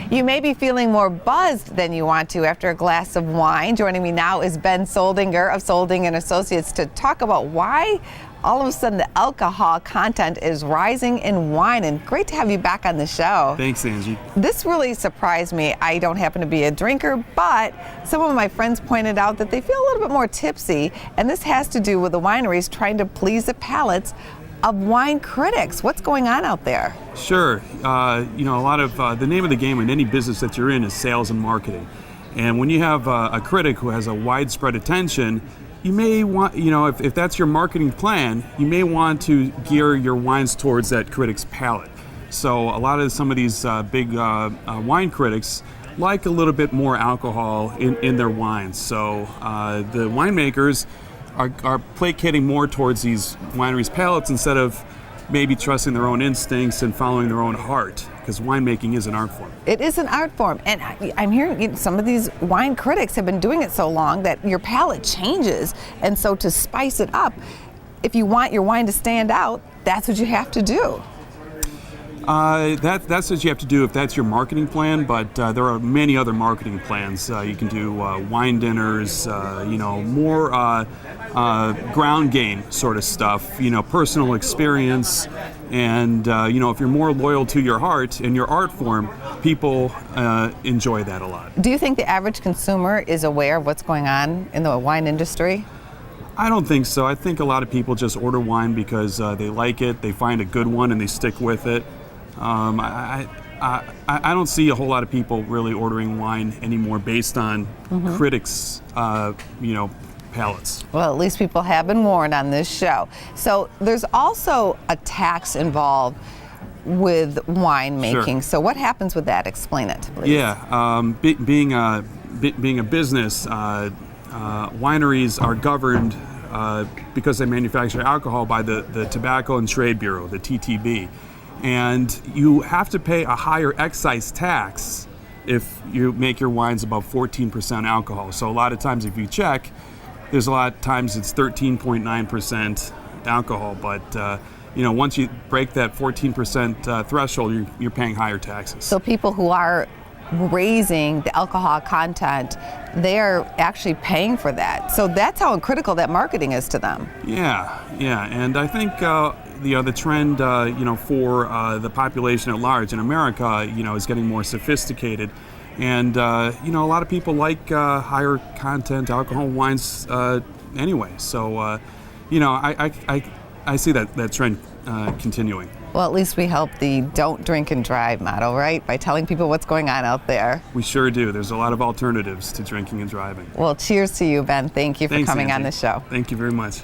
You may be feeling more buzzed than you want to after a glass of wine. Joining me now is Ben Soldinger of Solding and Associates to talk about why all of a sudden the alcohol content is rising in wine. And great to have you back on the show. Thanks, Angie. This really surprised me. I don't happen to be a drinker, but some of my friends pointed out that they feel a little bit more tipsy, and this has to do with the wineries trying to please the palates of wine critics. What's going on out there? Sure. A lot of the name of the game in any business that you're in is sales and marketing. And when you have a critic who has a widespread attention, you may want, if that's your marketing plan, you may want to gear your wines towards that critic's palate. So a lot of some of these big wine critics like a little bit more alcohol in their wines. So the winemakers are placating more towards these wineries' palates instead of maybe trusting their own instincts and following their own heart, because winemaking is an art form. It is an art form, and I'm hearing some of these wine critics have been doing it so long that your palate changes, and so to spice it up, if you want your wine to stand out, that's what you have to do. That's what you have to do if that's your marketing plan, but there are many other marketing plans. You can do wine dinners, more ground game sort of stuff, personal experience, and if you're more loyal to your heart and your art form, people enjoy that a lot. Do you think the average consumer is aware of what's going on in the wine industry? I don't think so. I think a lot of people just order wine because they like it, they find a good one, and they stick with it. I don't see a whole lot of people really ordering wine anymore based on critics, palates. Well, at least people have been warned on this show. So there's also a tax involved with winemaking. Sure. So what happens with that? Explain it, please. Yeah, being a business, wineries are governed because they manufacture alcohol by the Tobacco and Trade Bureau, the TTB. And you have to pay a higher excise tax if you make your wines above 14% alcohol. So a lot of times if you check, there's a lot of times it's 13.9% alcohol, but once you break that 14% threshold, you're paying higher taxes. So people who are raising the alcohol content, they're actually paying for that. So that's how critical that marketing is to them. Yeah, and I think the trend, for the population at large in America, is getting more sophisticated, and a lot of people like higher content alcohol wines anyway. So, I see that trend continuing. Well, at least we help the don't drink and drive motto, right? By telling people what's going on out there. We sure do. There's a lot of alternatives to drinking and driving. Well, cheers to you, Ben. Thank you for coming on the show. Thank you very much.